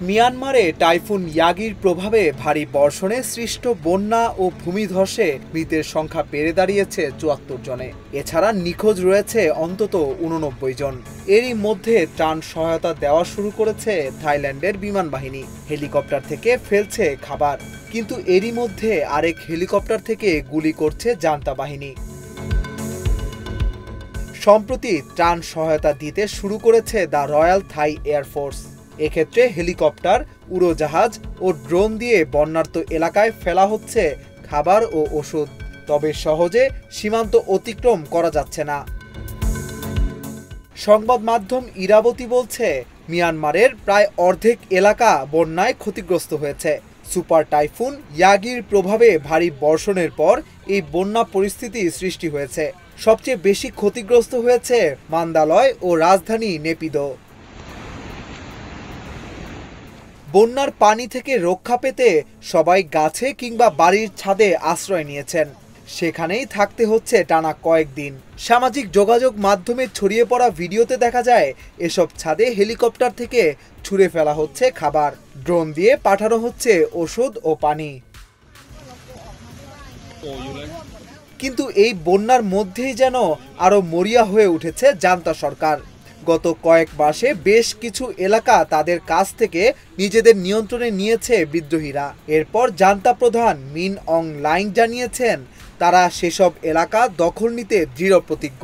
মিয়ানমারে টাইফুন ইয়াগির প্রভাবে ভারী বর্ষণে সৃষ্ট বন্যা ও ভূমিধসে মৃতের সংখ্যা বেড়ে দাঁড়িয়েছে ৭৪ জনে। এছাড়া নিখোঁজ রয়েছে অন্তত ৮৯ জন। এরই মধ্যে ত্রাণ সহায়তা দেওয়া শুরু করেছে থাইল্যান্ডের বিমান বাহিনী। হেলিকপ্টার থেকে ফেলছে খাবার, কিন্তু এরই মধ্যে আরেক হেলিকপ্টার থেকে গুলি করছে জান্তা বাহিনী। সম্প্রতি ত্রাণ সহায়তা দিতে শুরু করেছে দ্য রয়্যাল থাই এয়ারফোর্স। এক্ষেত্রে হেলিকপ্টার, উড়োজাহাজ ও ড্রোন দিয়ে বন্যার্ত এলাকায় ফেলা হচ্ছে খাবার ও ওষুধ। তবে সহজে সীমান্ত অতিক্রম করা যাচ্ছে না। সংবাদ মাধ্যম ইরাবতী বলছে, মিয়ানমারের প্রায় অর্ধেক এলাকা বন্যায় ক্ষতিগ্রস্ত হয়েছে। সুপার টাইফুন ইয়াগির প্রভাবে ভারী বর্ষণের পর এই বন্যা পরিস্থিতি সৃষ্টি হয়েছে। সবচেয়ে বেশি ক্ষতিগ্রস্ত হয়েছে মান্দালয় ও রাজধানী নেপিদো। বন্যার পানি থেকে রক্ষা পেতে সবাই গাছে কিংবা বাড়ির ছাদে আশ্রয় নিয়েছেন। সেখানেই থাকতে হচ্ছে টানা কয়েকদিন। সামাজিক যোগাযোগ মাধ্যমে ছড়িয়ে পড়া ভিডিওতে দেখা যায় এসব ছাদে হেলিকপ্টার থেকে ছুঁড়ে ফেলা হচ্ছে খাবার, ড্রোন দিয়ে পাঠানো হচ্ছে ওষুধ ও পানি। কিন্তু এই বন্যার মধ্যেই যেন আরো মরিয়া হয়ে উঠেছে জান্তা সরকার। গত কয়েক মাসে বেশ কিছু এলাকা তাদের কাছ থেকে নিজেদের নিয়ন্ত্রণে নিয়েছে বিদ্রোহীরা। এরপর জান্তা প্রধান মিন অং লাইং জানিয়েছেন, তারা সেসব এলাকা দখল নিতে দৃঢ় প্রতিজ্ঞ।